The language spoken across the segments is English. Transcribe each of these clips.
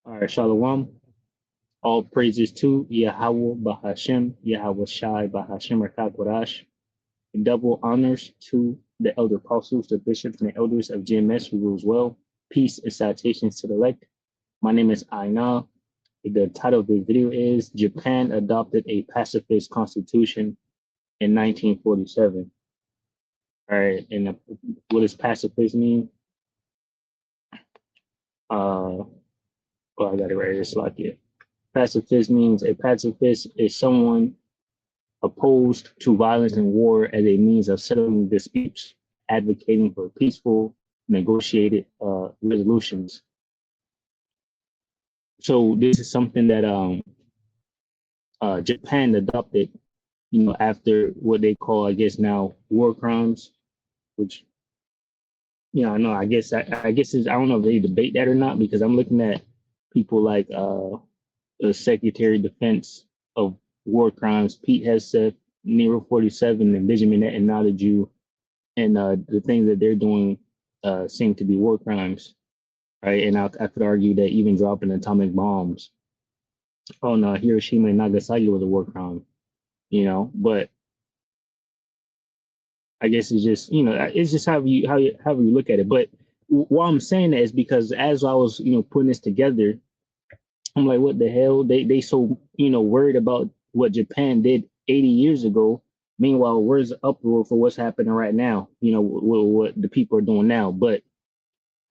All right, Shalom. All praises to Yahweh Bahashem, Yahweh Shai Bahashem Rakakwadash. And double honors to the elder apostles, the bishops, and the elders of GMS who rules well. Peace and salutations to the elect. My name is Aina. The title of this video is Japan Adopted a Pacifist Constitution in 1947. All right, and what does pacifist mean? I got it right here, so pacifist means a pacifist is someone opposed to violence and war as a means of settling disputes, advocating for peaceful, negotiated resolutions. So this is something that Japan adopted, after what they call, I guess now, war crimes, which, I guess I don't know if they debate that or not, because I'm looking at people like the Secretary of Defense of War Crimes, Pete Hegseth, Nero 47, and Benjamin Netanyahu, and the things that they're doing seem to be war crimes, right? And I could argue that even dropping atomic bombs on Hiroshima and Nagasaki was a war crime, but I guess it's just, it's just how you look at it. But why I'm saying that is because as I was, putting this together, I'm like, what the hell? They so, worried about what Japan did 80 years ago. Meanwhile, where's the uproar for what's happening right now? What the people are doing now. But,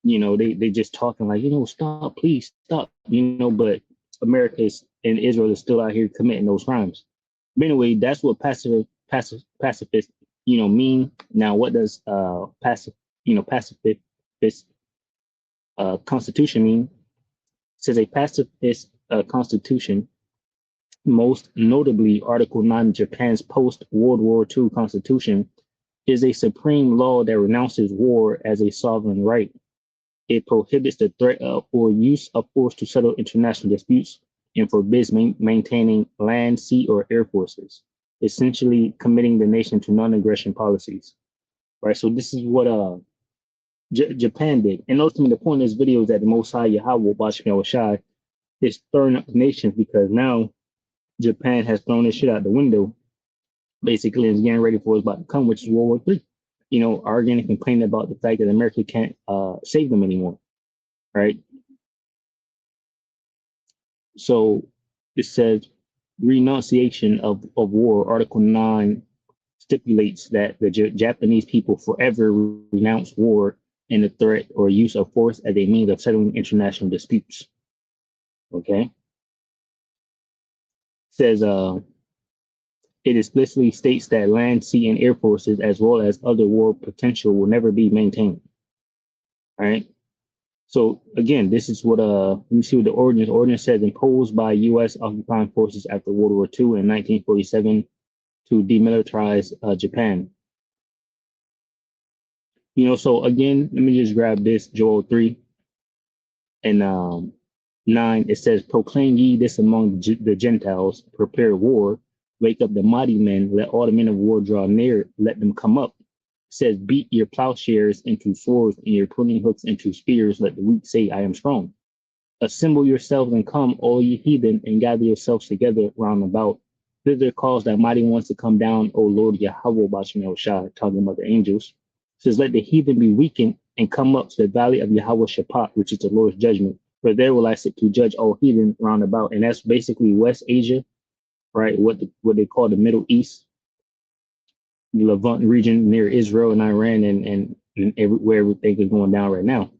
they just talking like, stop, please stop, but America and Israel is still out here committing those crimes. But anyway, that's what pacifist, mean. Now, what does pacifist constitution mean? It says a pacifist constitution, most notably Article 9 of Japan's post-World War II constitution, is a supreme law that renounces war as a sovereign right. It prohibits the threat of or use of force to settle international disputes and forbids maintaining land, sea, or air forces, essentially committing the nation to non-aggression policies. Right. So this is what Japan did. And ultimately, the point of this video is that the Most High Yahweh Bashmi Shai is stirring up the nations, because now Japan has thrown this shit out the window, basically, and is getting ready for what's about to come, which is World War III. Arguing and complaining about the fact that America can't save them anymore. Right. So it says renunciation of war. Article 9 stipulates that the Japanese people forever renounce war and the threat or use of force as a means of settling international disputes. Okay. It says it explicitly states that land, sea, and air forces, as well as other war potential, will never be maintained. All right. So again, this is what let me see what the ordinance says, imposed by U.S. occupying forces after World War II in 1947 to demilitarize Japan. So again, let me just grab this, Joel 3 and 9. It says, proclaim ye this among the Gentiles, prepare war, wake up the mighty men, let all the men of war draw near, let them come up. It says, beat your plowshares into swords and your pruning hooks into spears, let the weak say, I am strong. Assemble yourselves and come, all ye heathen, and gather yourselves together round about. Thither cause thy mighty ones to come down, O Lord Yahweh Bashmi Shai, talking about the angels. It says, let the heathen be weakened and come up to the valley of Yahweh Shaphat, which is the Lord's judgment. For there will I sit to judge all heathen round about. And that's basically West Asia, right? What they call the Middle East, the Levant region near Israel and Iran and everywhere everything is going down right now.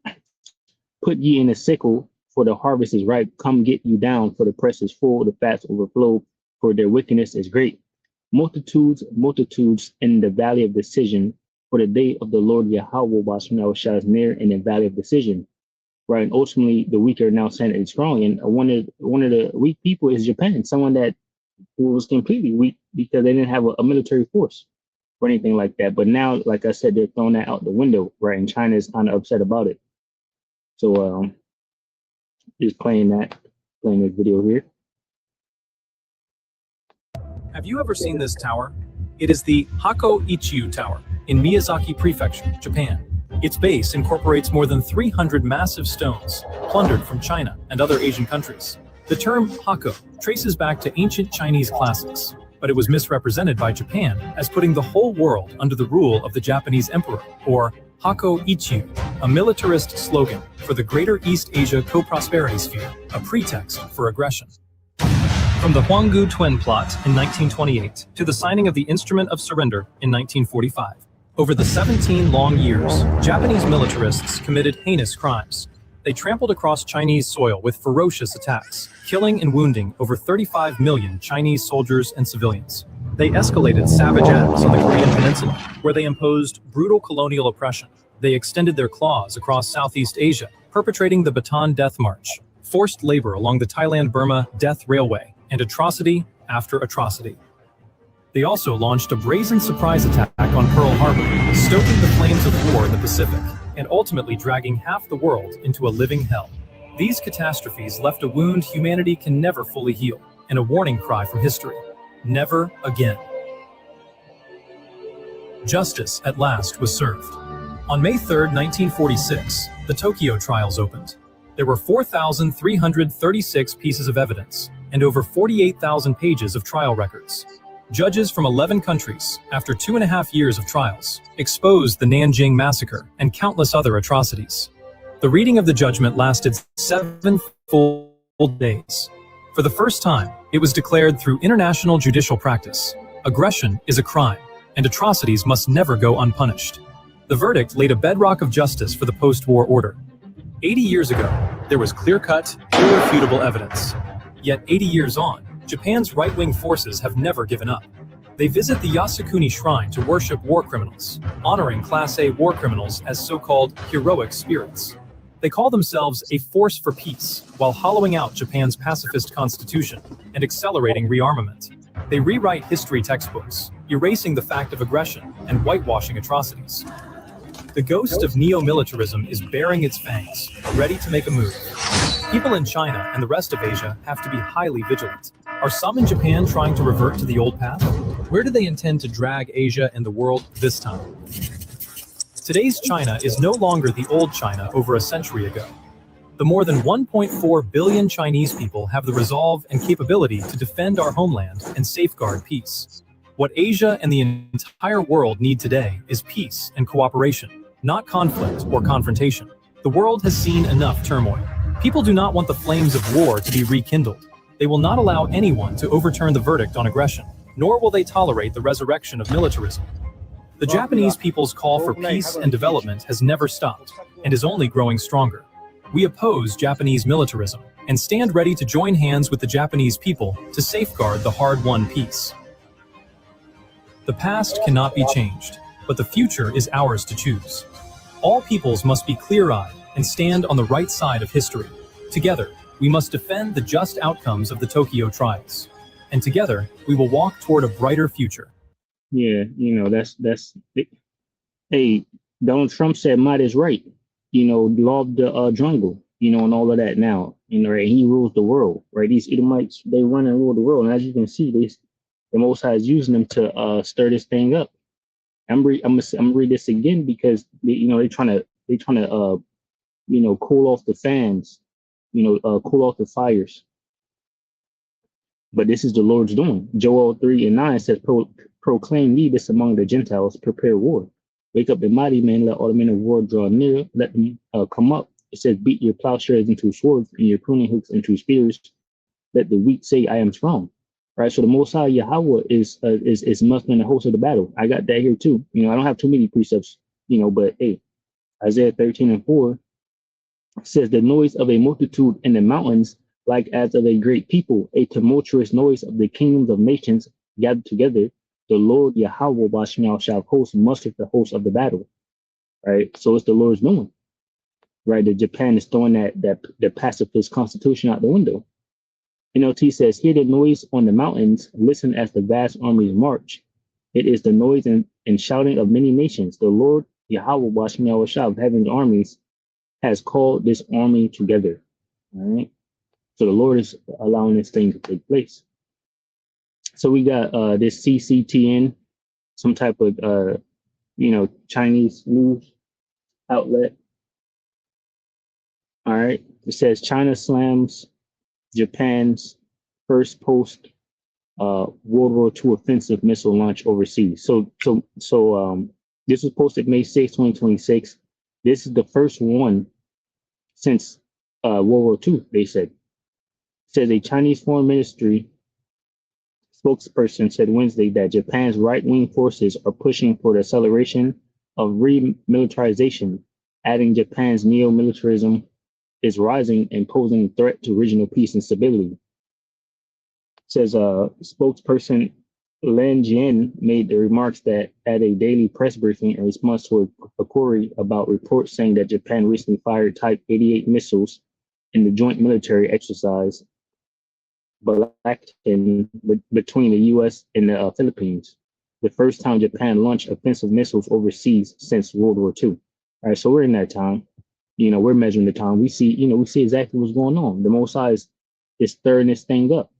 Put ye in the sickle, for the harvest is ripe. Come get you down, for the press is full, the fats overflow, for their wickedness is great. Multitudes in the valley of decision, for the day of the Lord Yahweh Bashmi Shai is near in the valley of decision. Right. And ultimately the weak are now saying it's strong. And one of the weak people is Japan, someone that was completely weak because they didn't have a military force or anything like that. But now, like I said, they're throwing that out the window, right? And China is kind of upset about it. So just playing this video here. Have you ever seen this tower? It is the Hako Ichiu Tower in Miyazaki Prefecture, Japan. Its base incorporates more than 300 massive stones, plundered from China and other Asian countries. The term Hako traces back to ancient Chinese classics, but it was misrepresented by Japan as putting the whole world under the rule of the Japanese emperor, or Hako Ichiu, a militarist slogan for the Greater East Asia Co-Prosperity Sphere, a pretext for aggression. From the Huanggu Twin Plot in 1928 to the signing of the Instrument of Surrender in 1945, over the 17 long years, Japanese militarists committed heinous crimes. They trampled across Chinese soil with ferocious attacks, killing and wounding over 35 million Chinese soldiers and civilians. They escalated savage acts on the Korean Peninsula, where they imposed brutal colonial oppression. They extended their claws across Southeast Asia, perpetrating the Bataan Death March, forced labor along the Thailand-Burma Death Railway, and atrocity after atrocity. They also launched a brazen surprise attack on Pearl Harbor, stoking the flames of war in the Pacific, and ultimately dragging half the world into a living hell. These catastrophes left a wound humanity can never fully heal, and a warning cry from history: never again. Justice at last was served. On May 3, 1946, the Tokyo trials opened. There were 4,336 pieces of evidence, and over 48,000 pages of trial records. Judges from 11 countries, after 2.5 years of trials, exposed the Nanjing massacre and countless other atrocities. The reading of the judgment lasted 7 full days. For the first time, it was declared through international judicial practice: aggression is a crime, and atrocities must never go unpunished. The verdict laid a bedrock of justice for the post-war order. 80 years ago, there was clear-cut, irrefutable evidence. Yet 80 years on, Japan's right-wing forces have never given up. They visit the Yasukuni Shrine to worship war criminals, honoring Class A war criminals as so-called heroic spirits. They call themselves a force for peace, while hollowing out Japan's pacifist constitution and accelerating rearmament. They rewrite history textbooks, erasing the fact of aggression and whitewashing atrocities. The ghost of neo-militarism is baring its fangs, ready to make a move. People in China and the rest of Asia have to be highly vigilant. Are some in Japan trying to revert to the old path? Where do they intend to drag Asia and the world this time? Today's China is no longer the old China over a century ago. The more than 1.4 billion Chinese people have the resolve and capability to defend our homeland and safeguard peace. What Asia and the entire world need today is peace and cooperation, not conflict or confrontation. The world has seen enough turmoil. People do not want the flames of war to be rekindled. They will not allow anyone to overturn the verdict on aggression, nor will they tolerate the resurrection of militarism. The Japanese people's call for peace and development has never stopped, and is only growing stronger. We oppose Japanese militarism, and stand ready to join hands with the Japanese people to safeguard the hard-won peace. The past cannot be changed, but the future is ours to choose. All peoples must be clear-eyed and stand on the right side of history. Together, we must defend the just outcomes of the Tokyo trials. And together, we will walk toward a brighter future. Yeah, that's hey, Donald Trump said might is right. Law of the jungle, and all of that now. Right? He rules the world, right? These Edomites, they run and rule the world. And as you can see, the Most High is using them to stir this thing up. I'm gonna read this again because they're trying to cool off the fans, cool off the fires. But this is the Lord's doing. Joel 3:9 says, proclaim ye this among the Gentiles, prepare war. Wake up the mighty men, let all the men of war draw near, let them come up. It says, beat your plowshares into swords and your pruning hooks into spears. Let the weak say, I am strong. Right. So the Most High Yahweh is mustering the host of the battle. I got that here too. I don't have too many precepts, but hey, Isaiah 13:4 says the noise of a multitude in the mountains, like as of a great people, a tumultuous noise of the kingdoms of nations gathered together. The Lord Yahweh Bashmiel shall host muster the host of the battle. Right. So it's the Lord's doing. Right. That Japan is throwing the pacifist constitution out the window. NLT says, hear the noise on the mountains, listen as the vast armies march. It is the noise and shouting of many nations. The Lord Yahweh Bashmiel Shah of heaven's armies has called this army together. All right. So the Lord is allowing this thing to take place. So we got this CCTN, some type of Chinese news. outlet. All right. It says China slams Japan's first post World War II offensive missile launch overseas. This was posted May 6, 2026. This is the first one since World War II, they said. It says a Chinese foreign ministry spokesperson said Wednesday that Japan's right-wing forces are pushing for the acceleration of remilitarization, adding Japan's neo-militarism is rising and posing a threat to regional peace and stability. Says spokesperson Lin Jian made the remarks that at a daily press briefing in response to a query about reports saying that Japan recently fired Type 88 missiles in the joint military exercise between the U.S. and the Philippines, the first time Japan launched offensive missiles overseas since World War II. All right, so we're in that time. We're measuring the time. We see exactly what's going on. The Mossad is stirring this thing up.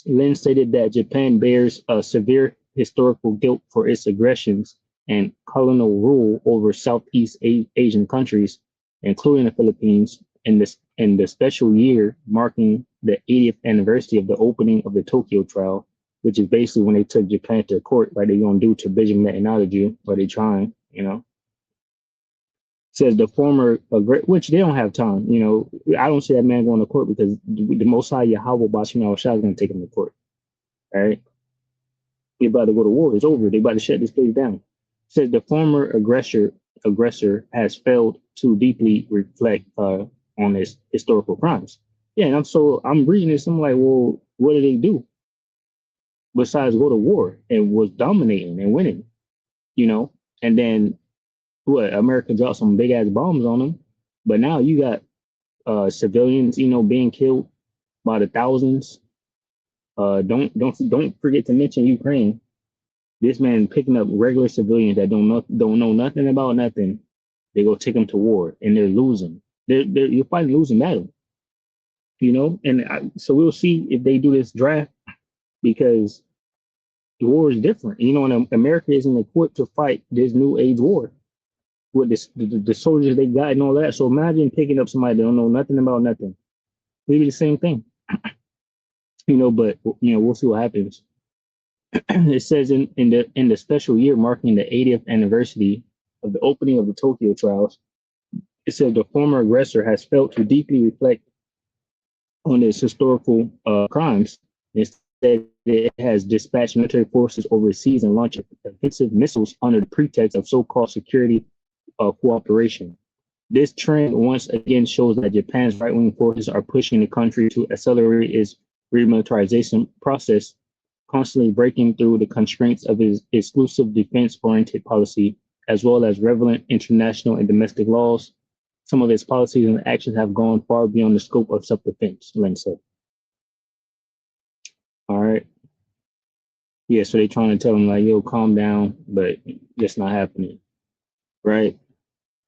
Lin stated that Japan bears a severe historical guilt for its aggressions and colonial rule over Southeast Asian countries, including the Philippines, in the special year marking the 80th anniversary of the opening of the Tokyo trial, which is basically when they took Japan to court, like they're going to do to Benjamin Netanyahu, but they're trying, Says the former, which they don't have time, I don't see that man going to court because the Mossad Yahweh Bashim al-Shah is going to take him to court. All right. They're about to go to war. It's over. They're about to shut this place down. Says the former aggressor has failed to deeply reflect on his historical crimes. Yeah, and I'm reading this. I'm like, well, what did they do besides go to war and was dominating and winning? And then what? America dropped some big ass bombs on them, but now you got civilians, being killed by the thousands. Don't forget to mention Ukraine. This man picking up regular civilians that don't know nothing about nothing. They go take them to war, and they're losing. You're fighting losing battle, And so we'll see if they do this draft because the war is different, and America isn't equipped to fight this new age war with the soldiers they got and all that. So imagine picking up somebody that don't know nothing about nothing. Maybe the same thing, But we'll see what happens. It says in the special year marking the 80th anniversary of the opening of the Tokyo trials, it says the former aggressor has failed to deeply reflect on its historical crimes. Instead, it has dispatched military forces overseas and launched offensive missiles under the pretext of so-called security cooperation. This trend once again shows that Japan's right-wing forces are pushing the country to accelerate its remilitarization process, constantly breaking through the constraints of its exclusive defense-oriented policy, as well as relevant international and domestic laws. Some of its policies and actions have gone far beyond the scope of self-defense, Lin said. All right. Yeah, so they're trying to tell them, like, yo, calm down, but that's not happening. Right?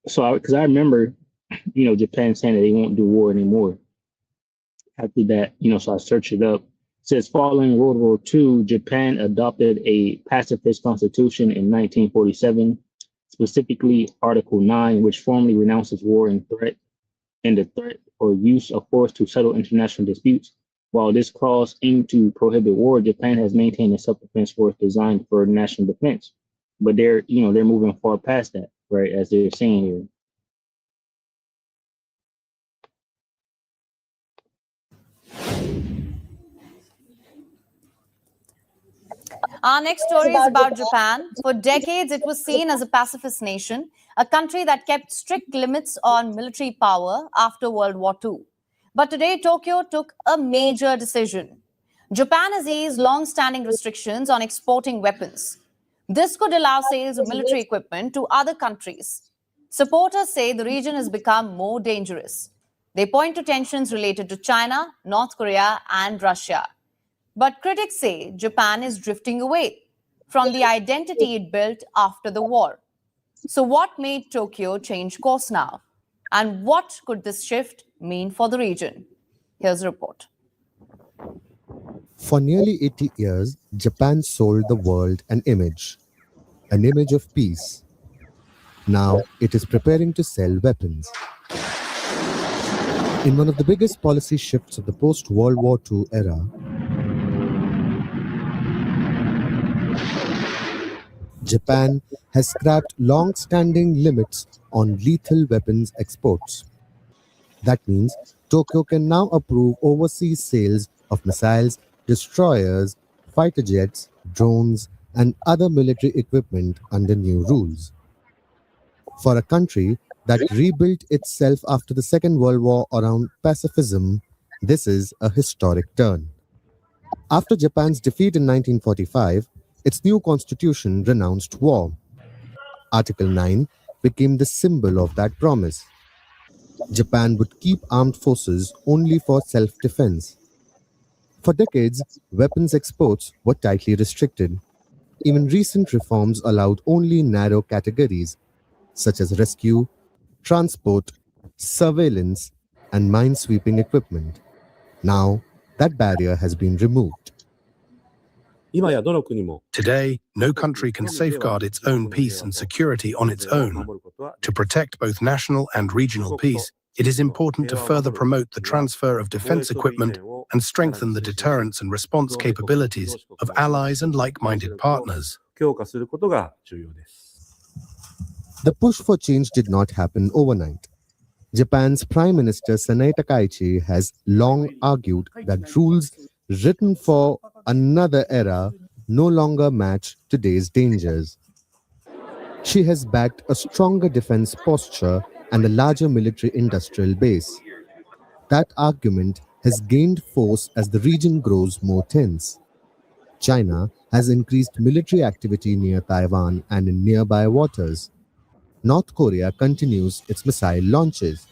So, because I remember, Japan saying that they won't do war anymore. After that, so I searched it up. It says following World War II, Japan adopted a pacifist constitution in 1947, specifically Article 9, which formally renounces war and the threat or use of force to settle international disputes. While this clause aimed to prohibit war, Japan has maintained a self-defense force designed for national defense. But they're moving far past that, right? As they're saying here. Our next story is about Japan. For decades, it was seen as a pacifist nation, a country that kept strict limits on military power after World War II. But today, Tokyo took a major decision. Japan has eased long-standing restrictions on exporting weapons. This could allow sales of military equipment to other countries. Supporters say the region has become more dangerous. They point to tensions related to China, North Korea, and Russia. But critics say Japan is drifting away from the identity it built after the war. So, what made Tokyo change course now? And what could this shift mean for the region? Here's a report. For nearly 80 years, Japan sold the world an image of peace. Now it is preparing to sell weapons. In one of the biggest policy shifts of the post-World War II era, Japan has scrapped long-standing limits on lethal weapons exports. That means Tokyo can now approve overseas sales of missiles, destroyers, fighter jets, drones, and other military equipment under new rules. For a country that rebuilt itself after the Second World War around pacifism, this is a historic turn. After Japan's defeat in 1945, its new constitution renounced war. Article 9 became the symbol of that promise. Japan would keep armed forces only for self-defense. For decades, weapons exports were tightly restricted. Even recent reforms allowed only narrow categories, such as rescue, transport, surveillance, and minesweeping equipment. Now, that barrier has been removed. Today, no country can safeguard its own peace and security on its own. To protect both national and regional peace, it is important to further promote the transfer of defense equipment and strengthen the deterrence and response capabilities of allies and like-minded partners. The push for change did not happen overnight. Japan's Prime Minister Sanae Takaichi has long argued that rules written for another era no longer match today's dangers. She has backed a stronger defense posture and a larger military industrial base. That argument has gained force as the region grows more tense. China has increased military activity near Taiwan and in nearby waters. North Korea continues its missile launches,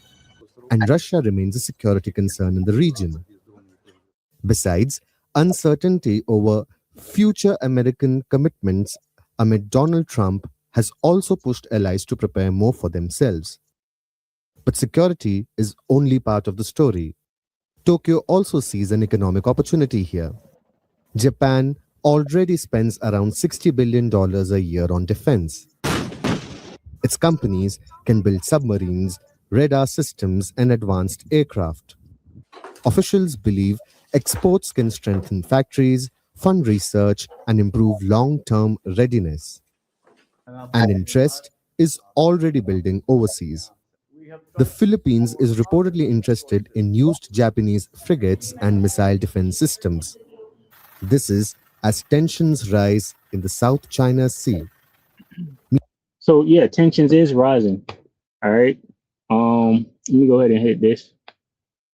and Russia remains a security concern in the region. Besides, uncertainty over future American commitments amid Donald Trump has also pushed allies to prepare more for themselves. But security is only part of the story. Tokyo also sees an economic opportunity here. Japan already spends around $60 billion a year on defense. Its companies can build submarines, radar systems, and advanced aircraft. Officials believe exports can strengthen factories, fund research, and improve long-term readiness. And interest is already building overseas. The Philippines is reportedly interested in used Japanese frigates and missile defense systems. This is as tensions rise in the South China Sea. So yeah, tensions is rising. All right. Let me go ahead and hit this.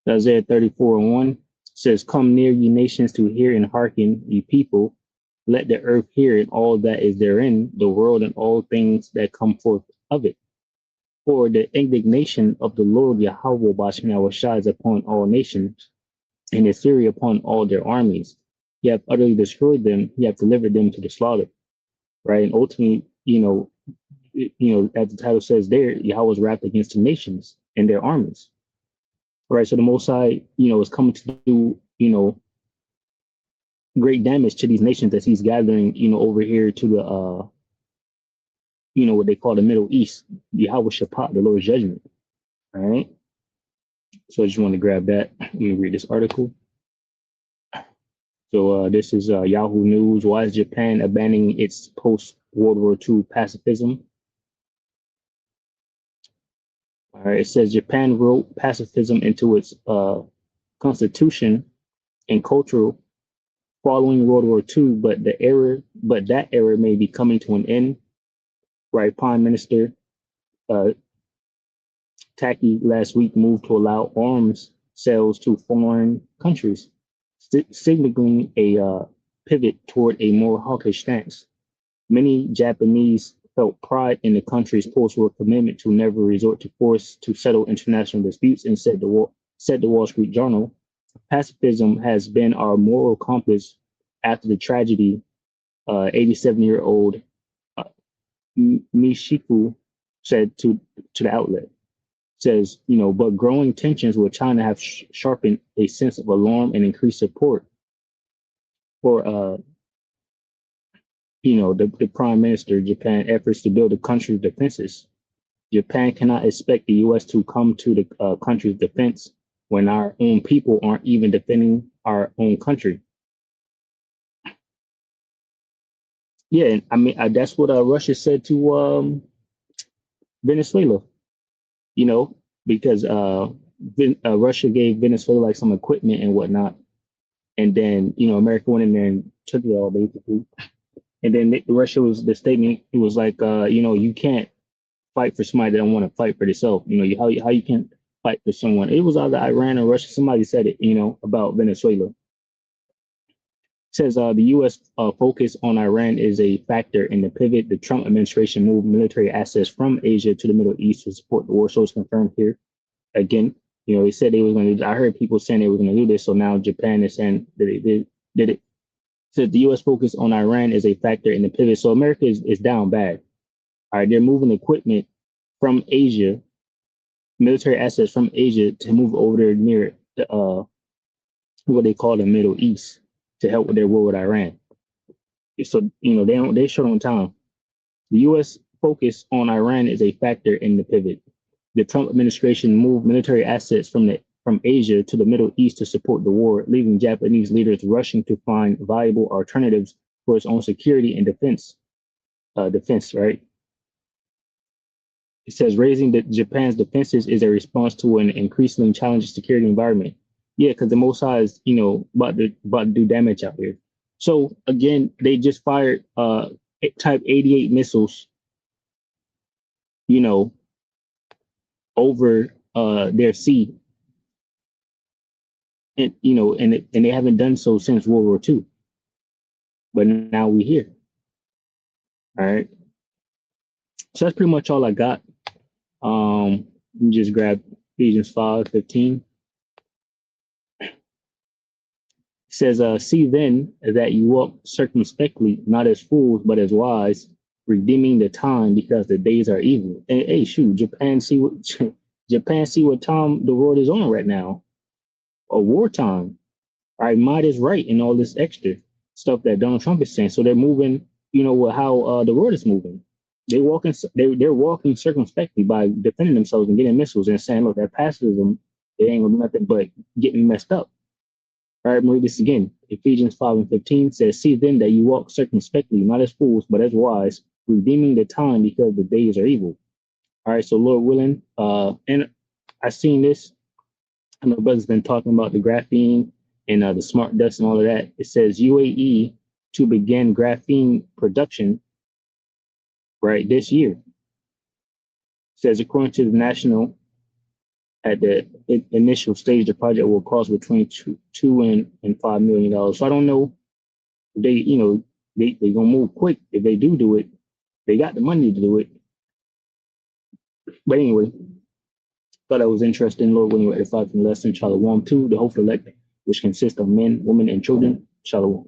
Isaiah 34:1 says, "Come near, ye nations, to hear and hearken, ye people. Let the earth hear and all that is therein, the world and all things that come forth of it. For the indignation of the Lord Yahweh Bashmashah is upon all nations, and his fury upon all their armies. He hath utterly destroyed them, he hath delivered them to the slaughter." Right. And ultimately, as the title says there, Yahweh's wrath against the nations and their armies. Right. So the Most High, is coming to do, great damage to these nations that he's gathering, over here to the, what they call the Middle East, Yahweh Shaphat, the Lord's judgment. All right. So I just want to grab that. Let me read this article. So this is Yahoo News. Why is Japan abandoning its post-World War II pacifism? All right. It says Japan wrote pacifism into its constitution and cultural following World War II, but that era may be coming to an end. Right. Prime Minister Taki last week moved to allow arms sales to foreign countries, signaling a pivot toward a more hawkish stance. Many Japanese felt pride in the country's post-war commitment to never resort to force to settle international disputes, and said the Wall Street Journal, "Pacifism has been our moral compass after the tragedy." 87-year-old Mishiku said to the outlet. Says, but growing tensions with China have sharpened a sense of alarm and increased support for, the Prime Minister of Japan efforts to build a country's defenses. Japan cannot expect the U.S. to come to the country's defense when our own people aren't even defending our own country. Yeah, and I mean that's what Russia said to Venezuela. You know, because Russia gave Venezuela like some equipment and whatnot, and then America went in there and took it all basically. And then Russia was the statement. It was like, you can't fight for somebody that don't want to fight for themselves. How you can't fight for someone. It was either Iran or Russia. Somebody said it, about Venezuela. It says the U.S. Focus on Iran is a factor in the pivot. The Trump administration moved military assets from Asia to the Middle East to support the war. So it's confirmed here. Again, they said they was going to. I heard people saying they were going to do this. So now Japan is saying that they did it. Said the U.S. focus on Iran is a factor in the pivot. So America is down bad. All right, they're moving equipment from Asia, military assets from Asia to move over there near what they call the Middle East to help with their war with Iran. So they short on time. The U.S. focus on Iran is a factor in the pivot. The Trump administration moved military assets from Asia to the Middle East to support the war, leaving Japanese leaders rushing to find viable alternatives for its own security and defense. Right? It says raising Japan's defenses is a response to an increasingly challenging security environment. Yeah, because the Mossad is, about to do damage out here. So again, they just fired Type 88 missiles, over their sea. And and they haven't done so since World War II. But now we're here. All right. So that's pretty much all I got. Let me just grab Ephesians 5:15. It says, see then that you walk circumspectly, not as fools, but as wise, redeeming the time because the days are evil. And hey, shoot, Japan see what time the world is on right now. A wartime. All right, might is right and all this extra stuff that Donald Trump is saying. So they're moving, with how the world is moving. They're walking circumspectly by defending themselves and getting missiles and saying, look, that pacifism, it ain't nothing but getting messed up. All right, I'm gonna read this again. Ephesians 5:15 says, see then that you walk circumspectly, not as fools, but as wise, redeeming the time because the days are evil. All right, so Lord willing, and I seen this. I know brother's been talking about the graphene and the smart dust and all of that. It says UAE to begin graphene production right this year. It says according to the national, at the initial stage, the project will cost between $2 and $5 million. So I don't know. They gonna move quick if they do it. They got the money to do it. But anyway, thought that was interesting. Lord, when you were edified from the lesson, Shalom 2, the hopeful elect, which consists of men, women, and children. Shalom.